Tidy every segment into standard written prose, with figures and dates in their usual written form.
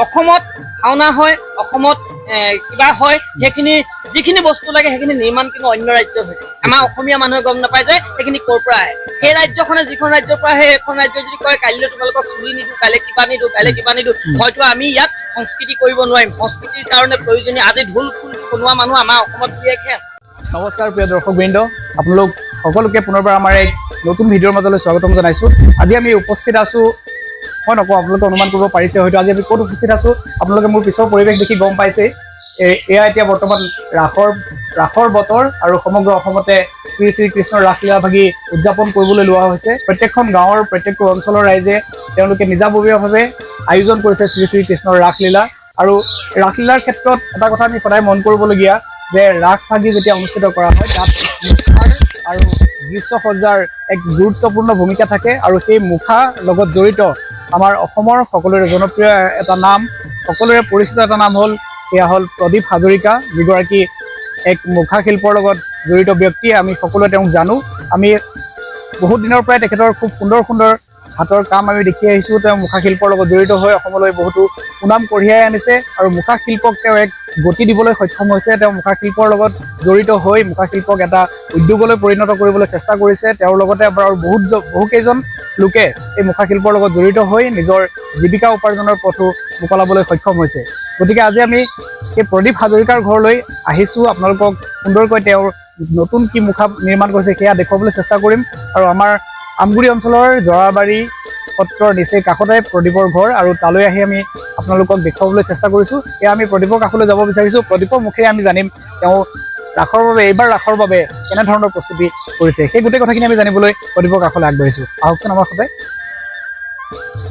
অসমত ভাওনা হয়, অসমত কিবা হয়, সেইখিনি যিখিনি বস্তু লাগে সেইখিনি নিৰ্মাণ কিন্তু অন্য ৰাজ্যত হয়। আমাৰ অসমীয়া মানুহে গম নাপায় যে সেইখিনি ক'ৰ পৰা আহে। সেই ৰাজ্যখনে যিখন ৰাজ্যৰ পৰা আহে সেইখন ৰাজ্য যদি কয় কাইলৈ তোমালোকক চুৰি নিদিওঁ, কাইলৈ কিবা নিদিওঁ, কাইলৈ কিবা নিদিওঁ, হয়তো আমি ইয়াত সংস্কৃতি কৰিব নোৱাৰিম। সংস্কৃতিৰ কাৰণে প্ৰয়োজনীয় আজি ঢোল খোল বনোৱা মানুহ আমাৰ অসমত বিশেষহে আছে। নমস্কাৰ প্ৰিয় দৰ্শকবৃন্দ, আপোনালোক সকলোকে পুনৰবাৰ আমাৰ এক নতুন ভিডিঅ'ৰ মাজলৈ স্বাগতম জনাইছোঁ। আজি আমি উপস্থিত আছোঁ, মই নকওঁ আপোনালোকে অনুমান কৰিব পাৰিছে হয়তো আজি আমি ক'ত উপস্থিত আছোঁ। আপোনালোকে মোৰ পিছৰ পৰিৱেশ দেখি গম পাইছে। এয়া এতিয়া বৰ্তমান ৰাসৰ বতৰ আৰু সমগ্ৰ অসমতে শ্ৰী শ্ৰীকৃষ্ণৰ ৰাসলীলা ভাগি উদযাপন কৰিবলৈ লোৱা হৈছে। প্ৰত্যেকখন গাঁৱৰ প্ৰত্যেকটো অঞ্চলৰ ৰাইজে তেওঁলোকে নিজাববীয়াভাৱে আয়োজন কৰিছে শ্ৰী শ্ৰীকৃষ্ণৰ ৰাসলীলা। আৰু ৰাসলীলাৰ ক্ষেত্ৰত এটা কথা আমি সদায় মন কৰিবলগীয়া যে ৰাস ভাগি যেতিয়া অনুষ্ঠিত কৰা হয় তাত মুখাৰ আৰু দৃশ্যসজ্জাৰ এক গুৰুত্বপূৰ্ণ ভূমিকা থাকে। আৰু সেই মুখাৰ লগত জড়িত আমাৰ অসমৰ সকলোৰে জনপ্ৰিয় এটা নাম, সকলোৰে পৰিচিত এটা নাম সেয়া হ'ল প্ৰদীপ হাজৰিকা, যিগৰাকী এক মুখা শিল্পৰ লগত জড়িত ব্যক্তি। আমি সকলোৱে তেওঁক জানো। আমি বহুত দিনৰ পৰাই তেখেতৰ খুব সুন্দৰ সুন্দৰ হাতৰ কাম আমি দেখি আহিছোঁ। তেওঁ মুখা শিল্পৰ লগত জড়িত হৈ অসমলৈ বহুতো সুনাম কঢ়িয়াই আনিছে আৰু মুখা শিল্পক তেওঁ এক গতি দিবলৈ সক্ষম হৈছে। তেওঁ মুখা শিল্পৰ লগত জড়িত হৈ মুখা শিল্পক এটা উদ্যোগলৈ পৰিণত কৰিবলৈ চেষ্টা কৰিছে। তেওঁৰ লগতে আৰু বহুকেইজন লোকে এই মুখা শিল্পৰ লগত জড়িত হৈ নিজৰ জীৱিকা উপাৰ্জনৰ পথো মোকলাবলৈ সক্ষম হৈছে। গতিকে আজি আমি এই প্ৰদীপ হাজৰিকাৰ ঘৰলৈ আহিছোঁ। আপোনালোকক সুন্দৰকৈ তেওঁৰ নতুন কি মুখা নিৰ্মাণ কৰিছে সেয়া দেখুৱাবলৈ চেষ্টা কৰিম। আৰু আমাৰ আমগুৰি অঞ্চলৰ জৰাবাৰী সত্ৰৰ নিচেই কাষতে প্ৰদীপৰ ঘৰ, আৰু তালৈ আহি আমি আপোনালোকক দেখুৱাবলৈ চেষ্টা কৰিছোঁ। এয়া আমি প্ৰদীপৰ কাষলৈ যাব বিচাৰিছোঁ। প্ৰদীপৰ মুখেৰে আমি জানিম তেওঁ এইবাৰ ৰাসৰ বাবে কেনেধৰণৰ প্ৰস্তুতি কৰিছে, সেই গোটেই কথাখিনি আমি জানিবলৈ প্ৰদীপৰ কাষলৈ আগবাঢ়িছোঁ। আহকচোন আমাৰ সৈতে।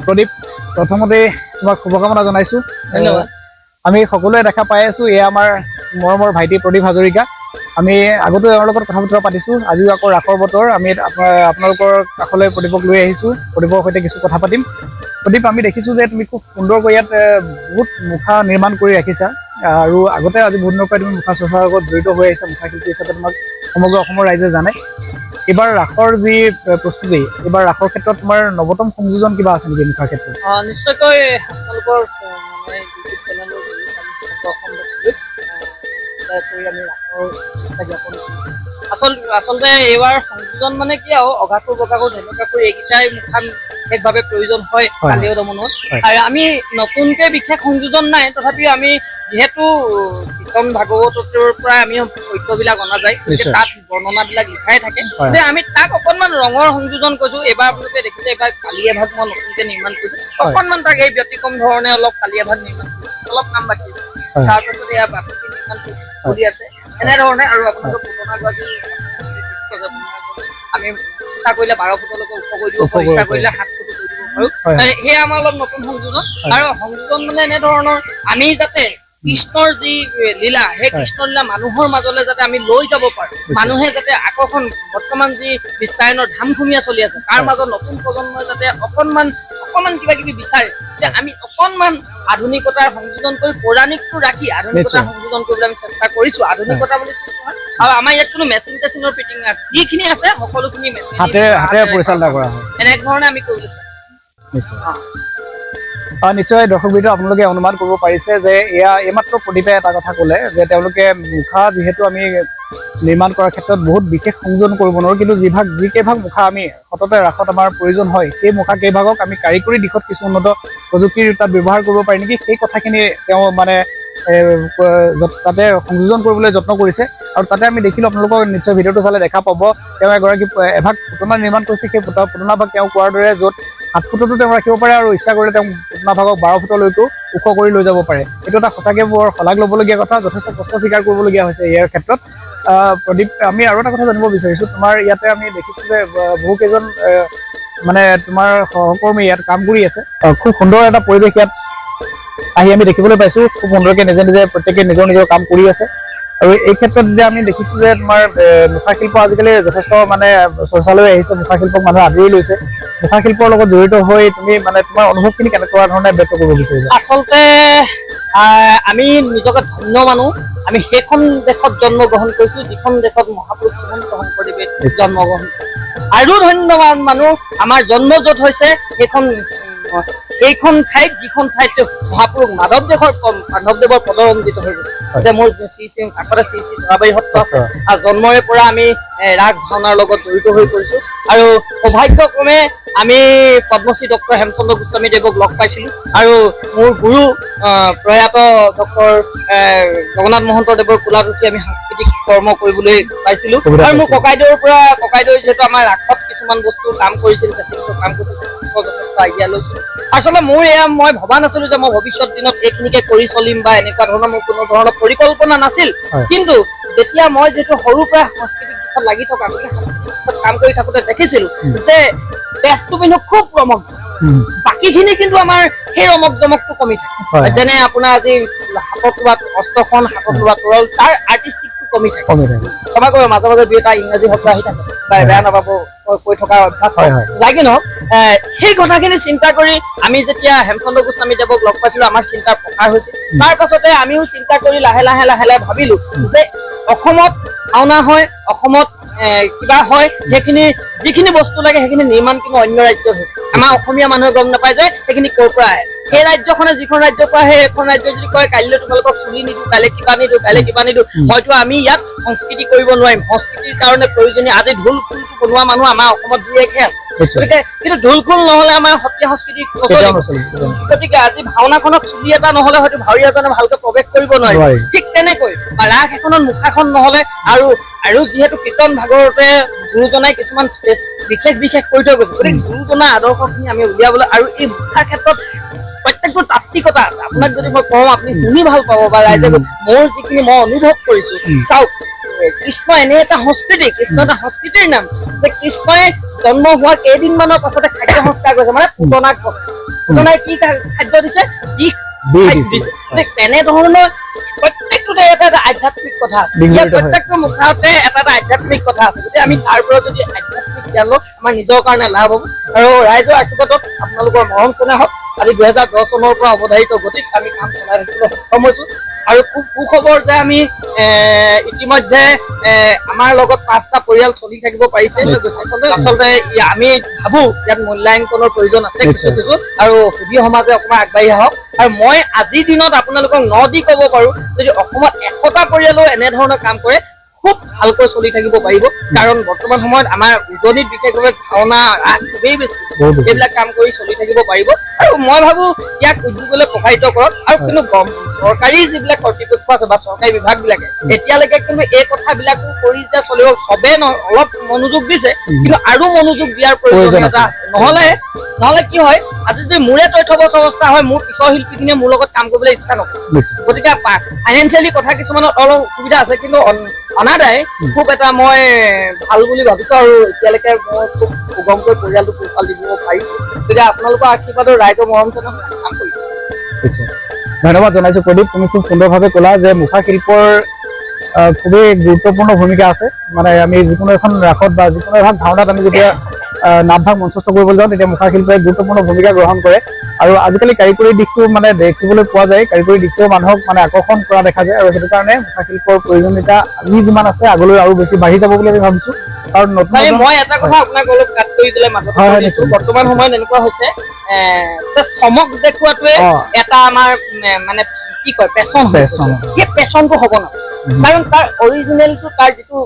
প্ৰদীপ, প্ৰথমতে তোমাক শুভকামনা জনাইছোঁ। ধন্যবাদ। আমি সকলোৱে দেখা পাই আছোঁ এয়া আমাৰ মৰমৰ ভাইটি প্ৰদীপ হাজৰিকা। আমি আগতো তেওঁৰ লগত কথা বতৰা পাতিছোঁ। আজিও আকৌ ৰাসৰ বতৰ, আমি আপোনালোকৰ কাষলৈ প্ৰদীপক লৈ আহিছোঁ। প্ৰদীপৰ সৈতে কিছু কথা পাতিম। প্ৰদীপ, আমি দেখিছোঁ যে তুমি খুব সুন্দৰকৈ ইয়াত বহুত মুখা নিৰ্মাণ কৰি ৰাখিছা, আৰু আগতে আজি বহুত দিনৰ পৰাই তুমি মুখা চৰ্চাৰ লগত জড়িত হৈ আহিছা। মুখা শিল্পী হিচাপে তোমাক সমগ্ৰ অসমৰ ৰাইজে জানে। এইবাৰ ৰাসৰ যি প্ৰস্তুতি, এইবাৰ ৰাসৰ ক্ষেত্ৰত তোমাৰ নৱতম সংযোজন কিবা আছে নেকি মুখাৰ ক্ষেত্ৰত? নিশ্চয়কৈ আপোনালোকৰ ইউটিউব চেনেলৰ আচলতে এইবাৰ সংযোজন মানে কি আৰু অঘাসুৰ বঘাসুৰ ধেনুকাসুৰ এইকেইটাই মুখা বিশেষভাৱে প্ৰয়োজন হয় কালীয় দমনত। আৰু আমি নতুনকে বিশেষ সংযোজন নাই, তথাপিও আমি যিহেতু কীৰ্তন ভাগৱতৰ পৰা আমি সত্যবিলাক অনা যায়, তাত বৰ্ণনাবিলাক লিখাই থাকে যে আমি তাক অকণমান ৰঙৰ সংযোজন কৰিছোঁ। এইবাৰ আপোনালোকে দেখিছে এইবাৰ কালীয়া ভাগ মই নতুনকে নিৰ্মাণ কৰিছোঁ। অকণমান তাক এই ব্যতিক্ৰম ধৰণে অলপ কালীয়া ভাগ নিৰ্মাণ কৰিছোঁ, অলপ কাম বাকী। তাৰপিছত এয়া বাকী নিৰ্মাণ কৰি আছে এনেধৰণে। আৰু আপোনালোকে পুৰণা গৰাকী আমি ইচ্ছা কৰিলে 12 ফুটলৈকে ওখ কৰি দিব পাৰোঁ, ইচ্ছা কৰিলে 7 ফুটো কৰি দিব পাৰোঁ। সেয়া আমাৰ অলপ নতুন সংযোজন। আৰু সংযোজন মানে এনেধৰণৰ আমি যাতে কৃষ্ণৰ যি লীলা, সেই কৃষ্ণ লীলা মানুহৰ মাজলৈ যাতে আমি লৈ যাব পাৰোঁ। মানুহে যাতে আকৰ্ষণ, বৰ্তমান যি বিশ্বায়নৰ ধামখুমীয়া চলি আছে তাৰ মাজত নতুন প্ৰজন্মই যাতে অকণমান কিবা কিবি বিচাৰে যে আমি অকণমান আধুনিকতাৰ সংযোজন কৰি পৌৰাণিকটো ৰাখি আধুনিকতাৰ সংযোজন কৰিবলৈ আমি চেষ্টা কৰিছোঁ। আধুনিকতা বুলি আৰু আমাৰ ইয়াত কোনো মেচিনৰ ফিটিং নাই, যিখিনি আছে সকলোখিনি হাতেৰে পৰিচালনা কৰা হয়। এনেধৰণে আমি কৰিছোঁ। নিশ্চয় দৰ্শকবৃন্দ, আপোনালোকে অনুমান কৰিব পাৰিছে যে এয়া এইমাত্ৰ প্ৰদীপে এটা কথা ক'লে যে তেওঁলোকে মুখা যিহেতু আমি নিৰ্মাণ কৰাৰ ক্ষেত্ৰত বহুত বিশেষ সংযোজন কৰিব নোৱাৰোঁ, কিন্তু যিকেইভাগ মুখা আমি সততে ৰাসত আমাৰ প্ৰয়োজন হয় সেই মুখা কেইভাগক আমি কাৰিকৰী দিশত কিছু উন্নত প্ৰযুক্তিৰ তাত ব্যৱহাৰ কৰিব পাৰি নেকি, সেই কথাখিনি তেওঁ মানে তাতে সংযোজন কৰিবলৈ যত্ন কৰিছে। আৰু তাতে আমি দেখিলোঁ, আপোনালোকক নিশ্চয় ভিডিঅ'টো চালে দেখা পাব, তেওঁ এভাগ পুতলা নিৰ্মাণ কৰিছে। সেই পুতলা ভাগ তেওঁ কোৱাৰ দৰে য'ত 7 ফুটতো তেওঁ ৰাখিব পাৰে, আৰু ইচ্ছা কৰিলে তেওঁ পুতলা ভাগক 12 ফুটলৈকো ওখ কৰি লৈ যাব পাৰে। এইটো এটা সঁচাকৈ বৰ শলাগ ল'বলগীয়া কথা, যথেষ্ট কষ্ট স্বীকাৰ কৰিবলগীয়া হৈছে ইয়াৰ ক্ষেত্ৰত। প্ৰদীপ, আমি আৰু এটা কথা জানিব বিচাৰিছো। তোমাৰ ইয়াতে আমি দেখিছো যে বহু কেইজন মানে তোমাৰ সহকৰ্মী ইয়াত কাম কৰি আছে। খুব সুন্দৰ এটা পৰিৱেশ ইয়াত আহি আমি দেখিবলৈ পাইছো। খুব সুন্দৰকে নিজে নিজে প্ৰত্যেকে নিজৰ নিজৰ কাম কৰি আছে। আৰু এই ক্ষেত্ৰত যে আমি দেখিছো যে তোমাৰ মুখা শিল্প আজিকালি যথেষ্ট মানে চৰ্চালৈ আহিছে। মুখা শিল্পক মানুহে আদৰি লৈছে। মুখা শিল্পৰ লগত জড়িত হৈ তুমি মানে তোমাৰ অনুভৱখিনি কেনেকুৱা ধৰণে ব্যক্ত কৰিব বিচাৰিবা? আচলতে আমি নিজকে ধন্য মানো। আমি সেইখন দেশত জন্মগ্ৰহণ কৰিছো যিখন দেশত মহাপুৰুষ শ্ৰীমন্ত শংকৰদেৱে জন্মগ্ৰহণ কৰিছে। আৰু ধন্যবাদ মানুহ আমাৰ জন্ম য'ত হৈছে সেইখন ঠাইত, যিখন ঠাইত মহাপুৰুষ মাধৱদেৱৰ পদৰঞ্জিত হৈ গৈছে। যে মোৰ শ্ৰী শ্ৰী কাষতে শ্ৰী শ্ৰী জৰাবাৰী সত্ৰ আছে। আৰু জন্মৰে পৰা আমি ৰাগ ভাওনাৰ লগত জড়িত হৈ পৰিছো। আৰু সৌভাগ্যক্ৰমে আমি পদ্মশ্ৰী ডক্টৰ হেমচন্দ্ৰ গোস্বামী দেৱক লগ পাইছিলো। আৰু মোৰ গুৰু প্ৰয়াত ডক্টৰ জগন্নাথ মহন্ত দেৱৰ কোলাত উঠি আমি সাংস্কৃতিক কৰ্ম কৰিবলৈ পাইছিলো। আৰু মোৰ ককাইদেউ যিহেতু আমাৰ ৰাসত কিছুমান বস্তু কাম কৰিছিল, কাম কৰিছিল, যথেষ্ট আইডিয়া লৈছিলো। আচলতে মোৰ মই ভবা নাছিলো যে মই ভৱিষ্যত দিনত এইখিনিকে কৰি চলিম বা এনেকুৱা ধৰণৰ মোৰ কোনো ধৰণৰ পৰিকল্পনা নাছিল। কিন্তু যেতিয়া মই যিহেতু সৰুৰ পৰা সাংস্কৃতিক দিশত লাগি থকা, সাংস্কৃতিক দিশত কাম কৰি থাকোঁতে দেখিছিলো যে তেজটো কিন্তু খুব ৰমক, বাকীখিনি কিন্তু আমাৰ সেই ৰমক জমকটো কমি থাকে। যেনে আপোনাৰ আজি হাতত লোৱা অস্ত্ৰখন, হাতত লোৱা তৰল, তাৰ আৰ্টিষ্টিকটো কমি থাকে। ক্ষমা কৰিব, মাজে মাজে দুই এটা ইংৰাজী শব্দ আহি থাকে, বেয়া নাপাব কৈ থকা অভ্যাস লাগে নহওক। সেই কথাখিনি চিন্তা কৰি আমি যেতিয়া হেমচন্দ্ৰ গোস্বামী দেৱক লগ পাইছিলো, আমাৰ চিন্তাৰ প্ৰসাৰ হৈছিল। তাৰ পাছতে আমিও চিন্তা কৰি লাহে লাহে ভাবিলো যে অসমত ভাওনা হয়, অসমত কিবা হয়, সেইখিনি যিখিনি বস্তু লাগে সেইখিনি নিৰ্মাণ কিন্তু অন্য ৰাজ্যত হয়। আমাৰ অসমীয়া মানুহে গম নাপায় যে সেইখিনি ক'ৰ পৰা আহে। সেই ৰাজ্যখনে যিখন ৰাজ্যৰ পৰা আহে, সেইখন ৰাজ্য যদি কয় কাইলৈ তোমালোকক চুলি নিদিওঁ, কাইলৈ কিবা নিদিওঁ, হয়তো আমি ইয়াত সংস্কৃতি কৰিব নোৱাৰিম। সংস্কৃতিৰ কাৰণে প্ৰয়োজনীয় আজি ঢোল খোলটো বনোৱা মানুহ আমাৰ অসমত দুই একহে আছে। গতিকে কিন্তু ঢোল খোল নহলে আমাৰ সত্ৰীয়া সংস্কৃতি নচলিব। গতিকে আজি ভাওনাখনত চুলি এটা নহলে হয়তো ভাৱৰীয়াজনে ভালকে প্ৰৱেশ কৰিব নোৱাৰিব। ঠিক তেনেকৈ ৰাস এখনত মুখাখন নহলে আৰু যিহেতু কীৰ্তন ভাগৱতে গুৰুজনাই কিছুমান বিশেষ কৰি থৈ গৈছে। গতিকে গুৰুজনাৰ আদৰ্শখিনি আমি উলিয়াবলৈ, আৰু এই মুখাৰ ক্ষেত্ৰত প্ৰত্যেকটো তাত্বিকতা আছে। আপোনাক যদি মই কওঁ আপুনি শুনি ভাল পাব, বা ৰাইজে মোৰ যিখিনি মই অনুভৱ কৰিছো। চাওক, কৃষ্ণ এনে এটা সংস্কৃতি, কৃষ্ণ এটা সংস্কৃতিৰ নাম যে কৃষ্ণই জন্ম হোৱাৰ কেইদিনমানৰ পাছতে খাদ্য সংস্কাৰ কৰিছে, মানে পুতনাই কি খাদ্য দিছে? বিষ দিছে। তেনেধৰণৰ প্ৰত্যেকটোতে এটা আধ্যাত্মিক কথা আছে। ইয়াৰ প্ৰত্যেকটো মুখাতে এটা আধ্যাত্মিক কথা আছে। গতিকে আমি তাৰ পৰা যদি আধ্যাত্মিক জ্ঞান লওঁ, আমাৰ নিজৰ কাৰণে লাভ হ'ব। আৰু ৰাইজৰ আশীৰ্বাদত আপোনালোকৰ মৰম চেনেহত আজি 2010 চনৰ পৰা অৱধাৰিত গতিত আমি কাম চলাই থাকিবলৈ সক্ষম হৈছো। আৰু খুব সুখবৰ যে আমি ইতিমধ্যে আমাৰ লগত 5টা পৰিয়াল চলি থাকিব পাৰিছে। আচলতে আমি ভাবো ইয়াত মূল্যাংকনৰ প্ৰয়োজন আছে কিছু, আৰু সুধী সমাজে অকণমান আগবাঢ়ি আহক। আৰু মই আজিৰ দিনত আপোনালোকক দি ক'ব পাৰো, যদি অসমত 100টা পৰিয়ালেও এনেধৰণৰ কাম কৰে খুব ভালকৈ চলি থাকিব পাৰিব। কাৰণ বৰ্তমান সময়ত আমাৰ উজনিত বিশেষভাৱে ভাওনা ৰাস খুবেই বেছি, এইবিলাক কাম কৰি চলি থাকিব পাৰিব। আৰু মই ভাবো ইয়াক উদ্যোগলৈ প্ৰসাৰিত কৰক। আৰু কিন্তু চৰকাৰী যিবিলাক কৰ্তৃপক্ষ আছে বা চৰকাৰী বিভাগবিলাকে এতিয়ালৈকে কিন্তু এই কথাবিলাকো কৰি যে চলিব, চবে অলপ মনোযোগ দিছে, কিন্তু আৰু মনোযোগ দিয়াৰ প্ৰয়োজনীয়তা আছে। নহলে কি হয়, আজি যদি মোৰে তথ্য অৱস্থা হয়, মোৰ পিছৰ শিল্পীখিনিয়ে মোৰ লগত কাম কৰিবলৈ ইচ্ছা নকৰে। গতিকে ফাইনেন্সিয়েলি কথা কিছুমানত অলপ অসুবিধা আছে, কিন্তু অনাদায় খুব এটা মই ভাল বুলি ভাবিছো। আৰু এতিয়ালৈকে মই খুব সুগমকৈ পৰিয়ালটো পোহপাল দিব পাৰিছো। গতিকে আপোনালোকৰ আশীৰ্বাদৰ ৰাইজৰ মৰম চেনেহ কাম কৰিছো। ধন্যবাদ জনাইছো প্ৰদীপ। তুমি খুব সুন্দৰভাৱে ক'লা যে মুখা শিল্পৰ খুবেই গুৰুত্বপূৰ্ণ ভূমিকা আছে। মানে আমি যিকোনো এখন ৰাসত বা যিকোনো এখন ভাওনাত আমি যেতিয়া নামভাগ মঞ্চস্থ কৰিবলৈ যাওঁ, তেতিয়া মুখা শিল্পই গুৰুত্বপূৰ্ণ ভূমিকা গ্ৰহণ কৰে। আৰু আজিকালি কাৰিকৰী দিশটো মানে দেখিবলৈ পোৱা যায়, কাৰিকৰী দিশটোও মানুহক মানে আকৰ্ষণ কৰা দেখা যায়। আৰু সেইটো কাৰণে মুখা শিল্পৰ প্ৰয়োজনীয়তা আজি যিমান আছে আগলৈ আৰু বেছি বাঢ়ি যাব বুলি আমি ভাবিছো। কাৰণ মই এটা কথা আপোনাক অলপ কাট কৰি দিলে মাজতে, বৰ্তমান সময়ত এনেকুৱা হৈছে চমক দেখুৱাটোৱে এটা আমাৰ মানে কি কয় পেচন, সেই পেচনটো হ'ব নালাগে। কাৰণ তাৰ অৰিজিনেলটো, তাৰ যিটো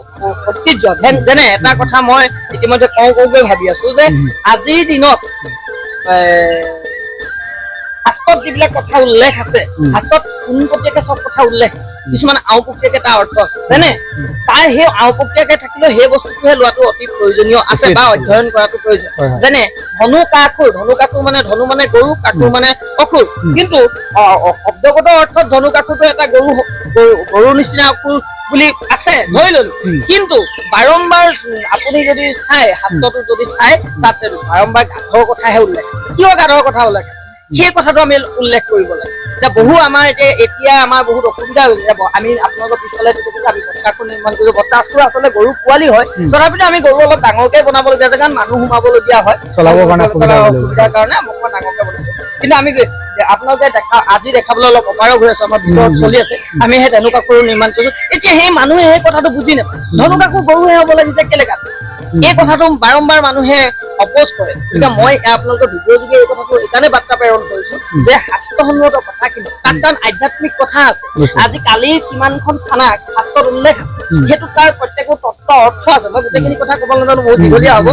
ঐতিহ্য, যেনে এটা কথা মই ইতিমধ্যে কওঁকৈ ভাবি আছো যে আজিৰ দিনত শাস্ত্ৰত যিবিলাক কথা উল্লেখ আছে শাস্ত্ৰত পোনপটীয়াকে চব কথা উল্লেখ কিছুমান আওপকীয়াকে তাৰ অৰ্থ আছে যেনে তাৰ সেই আওপকীয়াকে থাকিলেও সেই বস্তুটোহে লোৱাটো অতি প্ৰয়োজনীয় আছে বা অধ্যয়ন কৰাটো প্ৰয়োজন যেনে ধনু কাঠুৰ মানে ধনু মানে গৰু কাঠুৰ মানে অসুৰ কিন্তু শব্দগত অৰ্থত ধনু কাঠুৰটো এটা গৰু নিচিনা অসুৰ বুলি আছে ধৰি ললো কিন্তু বাৰম্বাৰ আপুনি যদি চাই শাস্ত্ৰটো যদি চাই তাত বাৰম্বাৰ গাধৰ কথাহে উল্লেখ কিয় গাধৰ কথা উল্লেখ সেই কথাটো আমি উল্লেখ কৰিব লাগে যে বহু আমাৰ এতিয়া আমাৰ বহুত অসুবিধা হৈছে আমি আপোনালোকৰ পিছফালে আমি বস্তাখন নিৰ্মাণ কৰিছো বস্তাটো আচলতে গৰু পোৱালি হয় তথাপিতো আমি গৰু অলপ ডাঙৰকে বনাবলগীয়া যে কাৰণ মানুহ সোমাবলগীয়া হয় চলাবৰ কাৰণে অসুবিধাৰ কাৰণে অকণমান ডাঙৰকে বনাইছো কিন্তু আমি আপোনালোকে আজি দেখাবলৈ অলপ অপাৰগ হৈ আছো আমাৰ ভিতৰত চলি আছে আমি সেই ধনু কাপোৰ নিৰ্মাণ কৰিছো এতিয়া সেই মানুহে সেই কথাটো বুজি নাপায় ধনু কাপোৰ গৰুহে হ'ব লাগিছে কেলে কাট এই কথাটো বাৰম্বাৰ মানুহে অপোজ কৰে গতিকে মই আপোনালোকৰ ভিডিঅ' যোগে এই কথাটো এইকাৰণে বাৰ্তা প্ৰেৰণ কৰিছো যে শাস্ত্ৰসন্মত কথা কিন্তু তাত কাৰণ আধ্যাত্মিক কথা আছে আজি কালিৰ কিমানখন থানা শাস্ত্ৰত উল্লেখ আছে সেইটো তাৰ প্ৰত্যেকৰ তত্ত্ব অৰ্থ আছে মই গোটেইখিনি কথা ক'ব নাজানো বহুত দীঘলীয়া হ'ব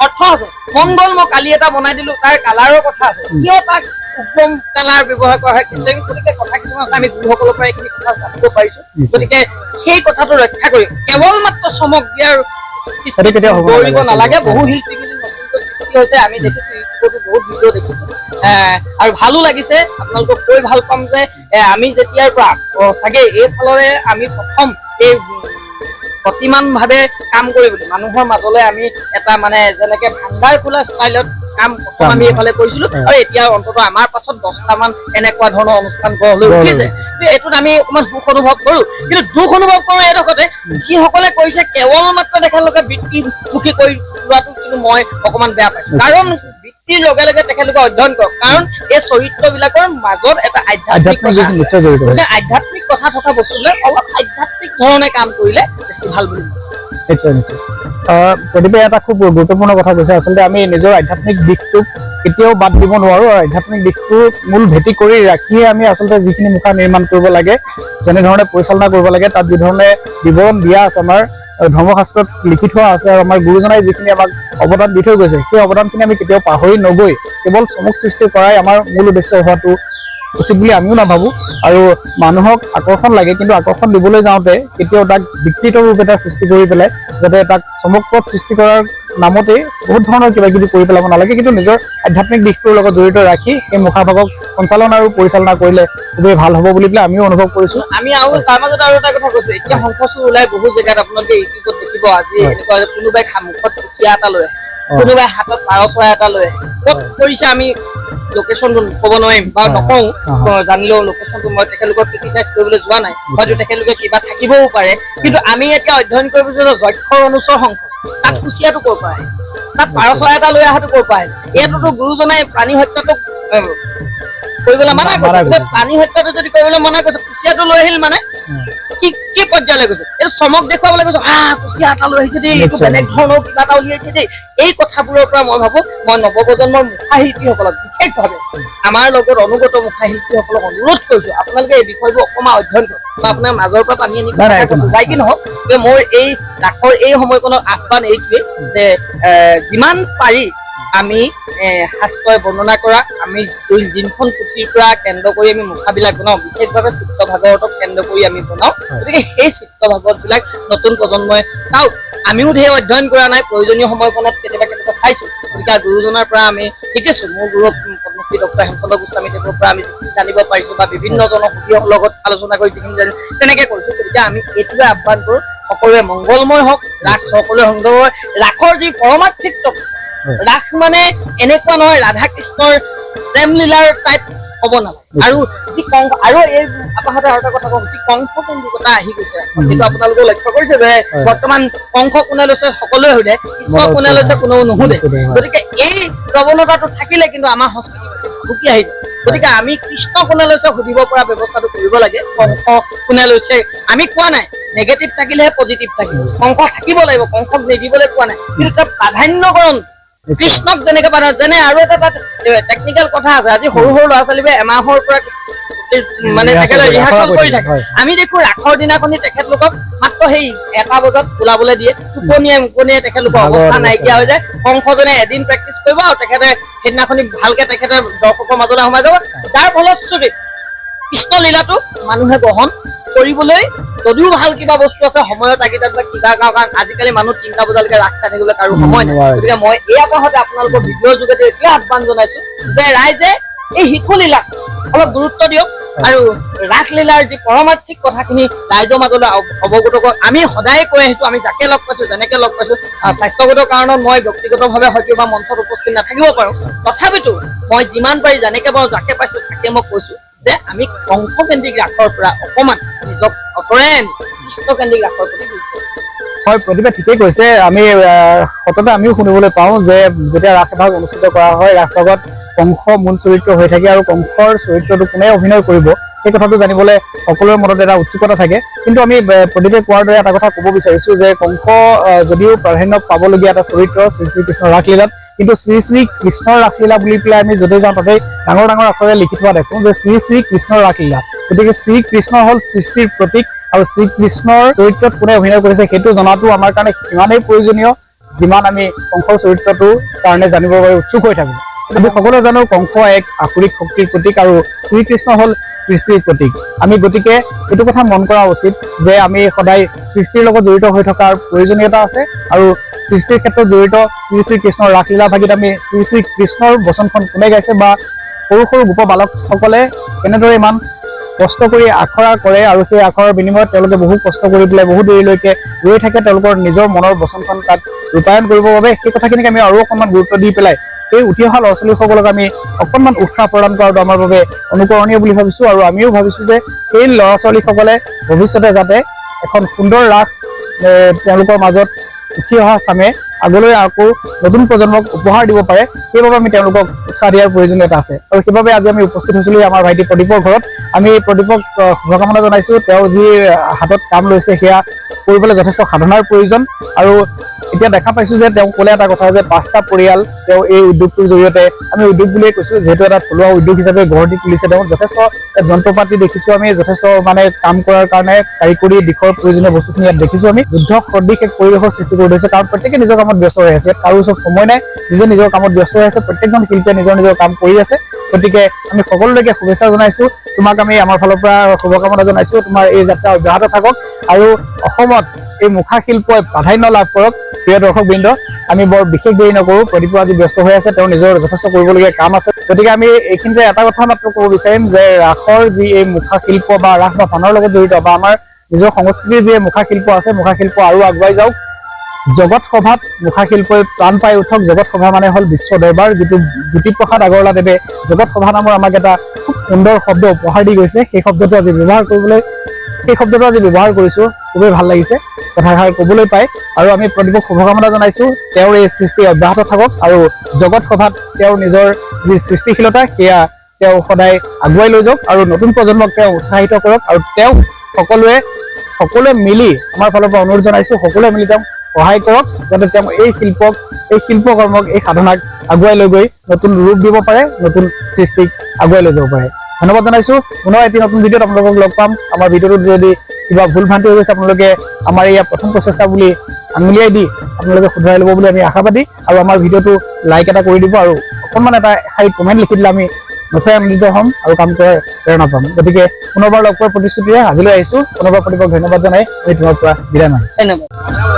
অৰ্থ আছে মন গ'ল মই কালি এটা বনাই দিলো তাৰ কালাৰৰ কথা আছে কিয় তাক উত্তম কালাৰ ব্যৱহাৰ কৰা হয় গতিকে কথা কিছুমান আমি গুৰুসকলৰ পৰা এইখিনি কথা জানিব পাৰিছো গতিকে সেই কথাটো ৰক্ষা কৰি কেৱল মাত্ৰ চমক দিয়াৰ কৰিব নালাগে বহু শিল্পী নতুনকৈ সৃষ্টি হৈছে আমি দেখিছো ইউটিউবতো বহুত ভিডিঅ' দেখিছো আৰু ভালো লাগিছে আপোনালোকক কৈ ভাল পাম যে আমি যেতিয়াৰ পৰা চাগে এইফালৰে আমি প্ৰথম এই গতিমান ভাৱে কাম কৰিবলৈ মানুহৰ মাজলৈ আমি এটা মানে যেনেকে ভাণ্ডাৰ খোলা ষ্টাইলত কাম প্ৰথম আমি এইফালে কৰিছিলো আৰু এতিয়া অন্ততঃ আমাৰ পাছত 10টামান এনেকুৱা ধৰণৰ অনুষ্ঠান গঢ়লৈ উঠিছে এইটোত আমি অকণমান সুখ অনুভৱ কৰো কিন্তু দুখ অনুভৱ কৰো এডোখৰতে যিসকলে কৰিছে কেৱল মাত্ৰ তেখেতলোকে বৃত্তিমুখী কৰি লোৱাটো কিন্তু মই অকণমান বেয়া পাইছো কাৰণ বৃত্তিৰ লগে লগে তেখেতলোকে অধ্যয়ন কৰক কাৰণ এই চৰিত্ৰবিলাকৰ মাজত এটা আধ্যাত্মিক কথা থকা বস্তুবিলাক অলপ আধ্যাত্মিক ধৰণে কাম কৰিলে বেছি ভাল বুলি নিশ্চয় নিশ্চয় প্ৰদীপে এটা খুব গুৰুত্বপূৰ্ণ কথা কৈছে আচলতে আমি নিজৰ আধ্যাত্মিক দিশটোক কেতিয়াও বাদ দিব নোৱাৰো আৰু আধ্যাত্মিক দিশটো মূল ভেটি কৰি ৰাখিয়ে আমি আচলতে যিখিনি মুখা নিৰ্মাণ কৰিব লাগে যেনেধৰণে পৰিচালনা কৰিব লাগে তাত যিধৰণে বিৱৰণ দিয়া আছে আমাৰ ধৰ্মশাস্ত্ৰত লিখি থোৱা আছে আৰু আমাৰ গুৰুজনাই যিখিনি আমাক অৱদান দি থৈ গৈছে সেই অৱদানখিনি আমি কেতিয়াও পাহৰি নগৈ কেৱল চমক সৃষ্টি কৰাই আমাৰ মূল উদ্দেশ্য হোৱাটো উচিত বুলি আমিও নাভাবোঁ আৰু মানুহক আকৰ্ষণ লাগে কিন্তু আকৰ্ষণ দিবলৈ যাওঁতে কেতিয়াও তাক বিকৃত ৰূপ এটা সৃষ্টি কৰি পেলাই যাতে তাক চমকপ্ৰদ সৃষ্টি কৰাৰ নামতেই বহুত ধৰণৰ কিবা কিবি কৰি পেলাব নালাগে কিন্তু নিজৰ আধ্যাত্মিক দিশটোৰ লগত জড়িত ৰাখি সেই মুখাভাগক সঞ্চালন আৰু পৰিচালনা কৰিলে খুবেই ভাল হ'ব বুলি পেলাই আমিও অনুভৱ কৰিছোঁ আমি আৰু তাৰ মাজত আৰু এটা কথা কৈছোঁ এতিয়া শংখচূড় ওলাই বহু জেগাত আপোনালোকে ইউটিউবত দেখিব আজি এনেকুৱা কোনোবাই মুখত কুচিয়া এটা লৈ আহে কোনোবাই হাতত পাৰ চৰাই এটা লৈ আহে ক'ত কৰিছে আমি লোকেশ্যনটো ক'ব নোৱাৰিম বা নকওঁ জানিলেও লোকেশ্যনটো মই তেখেতলোকক ক্ৰিটিচাইজ কৰিবলৈ যোৱা নাই হয়তো তেখেতলোকে কিবা থাকিবও পাৰে কিন্তু আমি এতিয়া অধ্যয়ন কৰিব বিচাৰো যক্ষৰ অনুচৰ শংখ তাত কুচিয়াটো ক'ৰ পৰা আহে তাত পাৰ চৰাই এটা লৈ অহাটো ক'ৰ পৰা আহে এইটোতো গুৰুজনাই প্ৰাণী হত্যাটো কৰিবলৈ মানা কৰিছে প্ৰাণী হত্যাটো যদি কৰিবলৈ মানা কৰিছে কুচিয়াটো লৈ আহিল মানে কি পৰ্যায়লৈ গৈছে এইটো চমক দেখুৱাবলৈ গৈছে কুচিয়া এটা লৈ আহিছে দেই এইটো বেলেগ ধৰণৰ কিবা এটা উলিয়াইছে দেই এই কথাবোৰৰ পৰা মই ভাবো মই নৱপ্ৰজন্মৰ মুখা শিল্পীসকলক বিশেষভাৱে আমাৰ লগত অনুগত মুখা শিল্পীসকলক অনুৰোধ কৰিছো আপোনালোকে এই বিষয়বোৰ অকণমান অধ্যয়ন কৰক বা আপোনাৰ মাজৰ পৰা টানি আনি যাই কি নহওক যে মোৰ এই ৰাসৰ এই সময়কণত আহ্বান এইটোৱেই যে যিমান পাৰি আমি শাস্ত্ৰই বৰ্ণনা কৰা আমি যোনখন পুথিৰ পৰা কেন্দ্ৰ কৰি আমি মুখাবিলাক বনাওঁ বিশেষভাৱে চিত্ৰ ভাগৱতক কেন্দ্ৰ কৰি আমি বনাওঁ গতিকে সেই চিত্ৰ ভাগৱতবিলাক নতুন প্ৰজন্মই চাওক আমিও ধেৰ অধ্যয়ন কৰা নাই প্ৰয়োজনীয় সময়কণত কেতিয়াবা চাইছো গতিকে গুৰুজনাৰ পৰা আমি শিকিছো মোৰ গুৰু পদ্মশ্ৰী ডক্টৰ হেমচন্দ্ৰ গোস্বামীদেৱৰ পৰা আমি যিখিনি জানিব পাৰিছো বা বিভিন্ন জনসুখীয়ৰ লগত আলোচনা কৰি যিখিনি জানো তেনেকে কৰিছো গতিকে আমি এইটোৱে আহ্বান কৰো সকলোৱে মংগলময় হওক ৰাস সকলোৱে সুন্দৰ ৰাসৰ যি পৰমাৰ্থিক ৰাস মানে এনেকুৱা নহয় ৰাধা কৃষ্ণৰ প্ৰেম লীলাৰ টাইপ হ'ব নালাগে আৰু যি কংস আৰু এই আপাহতে আৰু এটা কথা কওঁ যি কংস কেন্দ্ৰিকতা আহি গৈছে সেইটো আপোনালোকে লক্ষ্য কৰিছে যে বৰ্তমান কংস কোনে লৈছে সকলোৱে সোধে কৃষ্ণ কোনে লৈছে কোনেও নুসুধে গতিকে এই প্ৰৱণতাটো থাকিলে কিন্তু আমাৰ সংস্কৃতি ভাবুকি আহি যায় গতিকে আমি কৃষ্ণ কোনে লৈছে সুধিব পৰা ব্যৱস্থাটো কৰিব লাগে কংস কোনে লৈছে আমি কোৱা নাই নেগেটিভ থাকিলেহে পজিটিভ থাকিব কংস থাকিব লাগিব কংসক নিদিবলৈ কোৱা নাই কিন্তু তাৰ প্ৰাধান্যকৰণ কৃষ্ণক যেনেকে পাতে যেনে আৰু এটা তাত টেকনিকেল কথা আছে আজি সৰু সৰু ল'ৰা ছোৱালীবোৰে এমাহৰ পৰা মানে তেখেতে ৰিহাৰ্চেল কৰি থাকে আমি দেখো ৰাসৰ দিনাখনি তেখেতলোকক মাত্ৰ সেই 1টা বজাত ওলাবলৈ দিয়ে টোপনিয়াই তেখেতলোকৰ অৱস্থা নাইকিয়া হৈ যায় কংসজনে এদিন প্ৰেক্টিচ কৰিব আৰু তেখেতে সেইদিনাখনি ভালকে তেখেতে দৰ্শকৰ মাজলৈ সোমাই যাব যাৰ ফলশ্ৰুতিত কৃষ্ণ লীলাটো মানুহে গ্ৰহণ কৰিবলৈ যদিও ভাল কিবা বস্তু আছে সময়ৰ তাগিদাত বা কিবা কাৰণ আজিকালি মানুহ 3টা বজালৈকে ৰাস চাই থাকিবলৈ কাৰো সময় নাই গতিকে মই এই আপাহতে আপোনালোকৰ ভিডিঅ'ৰ যোগেদি এতিয়া আহ্বান জনাইছো যে ৰাইজে এই শিশু লীলা অলপ গুৰুত্ব দিয়ক আৰু ৰাসলীলাৰ যি পৰমাৰ্থিক কথাখিনি ৰাইজৰ মাজলৈ অৱগত কৰক আমি সদায় কৈ আহিছো আমি যাকে লগ পাইছো যেনেকে লগ পাইছো স্বাস্থ্যগত কাৰণত মই ব্যক্তিগতভাৱে হয়তো বা মঞ্চত উপস্থিত নাথাকিব পাৰো তথাপিতো মই যিমান পাৰি যেনেকে পাৰো যাকে পাইছো তাকে মই কৈছো যে আমি কংসকেন্দ্ৰিক ৰাসৰ পৰা অকণমান নিজক আঁতৰাই আনি কৃষ্ণকেন্দ্ৰিক ৰাসৰ প্ৰতি গুৰুত্ব হয় প্ৰতিভা ঠিকেই কৈছে আমি সততে আমিও শুনিবলৈ পাওঁ যে যেতিয়া ৰাস এভাগ অনুষ্ঠিত কৰা হয় ৰাস ভাগত কংস মূল চৰিত্ৰ হৈ থাকে আৰু কংসৰ চৰিত্ৰটো কোনে অভিনয় কৰিব সেই কথাটো জানিবলৈ সকলোৰে মনত এটা উৎসুকতা থাকে কিন্তু আমি প্ৰতিভে কোৱাৰ দৰে এটা কথা ক'ব বিচাৰিছো যে কংস যদিও প্ৰাধান্য পাবলগীয়া এটা চৰিত্ৰ শ্ৰী শ্ৰীকৃষ্ণৰ ৰাসলীলাত কিন্তু শ্ৰী শ্ৰী কৃষ্ণৰ ৰাসলীলা বুলি পেলাই আমি য'তে যাওঁ তাতে ডাঙৰ ডাঙৰ আখৰেৰে লিখি থোৱা দেখোঁ যে শ্ৰী শ্ৰী কৃষ্ণৰ ৰাসলীলা গতিকে শ্ৰীকৃষ্ণ হ'ল সৃষ্টিৰ প্ৰতীক আৰু শ্ৰীকৃষ্ণৰ চৰিত্ৰত কোনে অভিনয় কৰিছে সেইটো জনাটো আমাৰ কাৰণে সিমানেই প্ৰয়োজনীয় যিমান আমি কংসৰ চৰিত্ৰটোৰ কাৰণে জানিবৰ বাবে উৎসুক হৈ থাকোঁ আমি সকলোৱে জানো কংস এক আসুৰিক শক্তিৰ প্ৰতীক আৰু শ্ৰীকৃষ্ণ হ'ল সৃষ্টিৰ প্ৰতীক আমি গতিকে এইটো কথা মন কৰা উচিত যে আমি সদায় সৃষ্টিৰ লগত জড়িত হৈ থকাৰ প্ৰয়োজনীয়তা আছে আৰু সৃষ্টিৰ ক্ষেত্ৰত জড়িত শ্ৰী শ্ৰীকৃষ্ণৰ ৰাসলীলা ভাগিত আমি শ্ৰী শ্ৰীকৃষ্ণৰ বচনখন কোনে গাইছে বা সৰু সৰু গোপ বালকসকলে কেনেদৰে ইমান কষ্ট কৰি আখৰা কৰে আৰু সেই আখৰাৰ বিনিময়ত তেওঁলোকে বহু কষ্ট কৰি পেলাই বহু দেৰিলৈকে ৰৈ থাকে তেওঁলোকৰ নিজৰ মনৰ বচনখন তাত ৰূপায়ণ কৰিবৰ বাবে সেই কথাখিনিক আমি আৰু অকণমান গুৰুত্ব দি পেলাই এই উঠি অহা ল'ৰা ছোৱালীসকলক আমি অকণমান উৎসাহ প্ৰদান কৰাটো আমাৰ বাবে অনুকৰণীয় বুলি ভাবিছোঁ আৰু আমিও ভাবিছোঁ যে সেই ল'ৰা ছোৱালীসকলে ভৱিষ্যতে যাতে এখন সুন্দৰ ৰাস তেওঁলোকৰ মাজত উঠি অহা চামে আগলৈ আকৌ নতুন প্ৰজন্মক উপহাৰ দিব পাৰে সেইবাবে আমি তেওঁলোকক উৎসাহ দিয়াৰ প্ৰয়োজনীয়তা আছে আৰু সেইবাবে আজি আমি উপস্থিত হৈছিলোঁ আমাৰ ভাইটি প্ৰদীপৰ ঘৰত আমি প্ৰদীপক শুভকামনা জনাইছোঁ তেওঁ যি হাতত কাম লৈছে সেয়া কৰিবলৈ যথেষ্ট সাধনাৰ প্ৰয়োজন আৰু এতিয়া দেখা পাইছোঁ যে তেওঁ ক'লে এটা কথা যে 5টা পৰিয়াল তেওঁ এই উদ্যোগটোৰ জৰিয়তে আমি উদ্যোগ বুলিয়ে কৈছোঁ যিহেতু এটা থলুৱা উদ্যোগ হিচাপে গঢ় দি তুলিছে তেওঁ যথেষ্ট যন্ত্ৰ পাতি দেখিছোঁ আমি যথেষ্ট মানে কাম কৰাৰ কাৰণে কাৰিকৰী দিশৰ প্ৰয়োজনীয় বস্তুখিনি ইয়াত দেখিছোঁ আমি যুদ্ধ সদৃশ এক পৰিৱেশৰ সৃষ্টি কৰি থৈছে কাৰণ প্ৰত্যেকে নিজৰ কামত ব্যস্ত হৈ আছে কাৰো ওচৰত সময় নাই নিজে নিজৰ কামত ব্যস্ত হৈ আছে প্ৰত্যেকজন শিল্পীয়ে নিজৰ নিজৰ কাম কৰি আছে গতিকে আমি সকলোলৈকে শুভেচ্ছা জনাইছোঁ তোমাক আমি আমাৰ ফালৰ পৰা শুভকামনা জনাইছোঁ তোমাৰ এই যাত্ৰা অব্যাহত থাকক আৰু অসমত এই মুখা শিল্পই প্ৰাধান্য লাভ কৰক প্ৰিয় দৰ্শকবৃন্দ আমি বৰ বিশেষ দেৰি নকৰোঁ প্ৰদীপ আজি ব্যস্ত হৈ আছে তেওঁ নিজৰ যথেষ্ট কৰিবলগীয়া কাম আছে গতিকে আমি এইখিনিতে এটা কথা মাত্ৰ ক'ব বিচাৰিম যে ৰাসৰ যি এই মুখা শিল্প বা ৰাস বা ভানৰ লগত জড়িত বা আমাৰ নিজৰ সংস্কৃতিৰ যি মুখা শিল্প আছে মুখা শিল্প আৰু আগুৱাই যাওক জগত সভাত মুখা শিল্পই প্ৰাণ পাই উঠক জগত সভা মানে হ'ল বিশ্ব দৰবাৰ যিটো জ্যোতিপ্ৰসাদ আগৰৱালাদেৱে জগত সভা নামৰ আমাক এটা খুব সুন্দৰ শব্দ উপহাৰ দি গৈছে সেই শব্দটো আজি ব্যৱহাৰ কৰিছোঁ খুবেই ভাল লাগিছে কথাষাৰ ক'বলৈ পাই আৰু আমি প্ৰদীপক শুভকামনা জনাইছোঁ তেওঁৰ এই সৃষ্টি অব্যাহত থাকক আৰু জগত সভাত তেওঁৰ নিজৰ যি সৃষ্টিশীলতা সেয়া তেওঁ সদায় আগুৱাই লৈ যাওক আৰু নতুন প্ৰজন্মক তেওঁ উৎসাহিত কৰক আৰু তেওঁ সকলোৱে মিলি আমাৰ ফালৰ পৰা অনুৰোধ জনাইছোঁ সকলোৱে মিলি তেওঁক সহায় কৰক যাতে তেওঁ এই শিল্পকৰ্মক এই সাধনাক আগুৱাই লৈ গৈ নতুন ৰূপ দিব পাৰে নতুন সৃষ্টিক আগুৱাই লৈ যাব পাৰে ধন্যবাদ জনাইছোঁ পুনৰ এটি নতুন ভিডিঅ'ত আপোনালোকক লগ পাম আমাৰ ভিডিঅ'টোত যদি কিবা ভুল ভ্ৰান্তি হৈ গৈছে আপোনালোকে আমাৰ এয়া প্ৰথম প্ৰচেষ্টা বুলি আঙুলিয়াই দি আপোনালোকে শুধৰাই ল'ব বুলি আমি আশাবাদী আৰু আমাৰ ভিডিঅ'টো লাইক এটা কৰি দিব আৰু অকণমান এটা এষাৰি কমেণ্ট লিখি দিলে আমি নথৈ আনন্দিত হ'ম আৰু কাম কৰাৰ প্ৰেৰণা পাম গতিকে পুনৰবাৰ লগ পোৱাৰ প্ৰতিশ্ৰুতিৰে আজিলৈ আহিছোঁ পুনৰবাৰ প্ৰদীপক ধন্যবাদ জনাই আমি তোমাৰ পৰা বিদায় মাৰিছোঁ ধন্যবাদ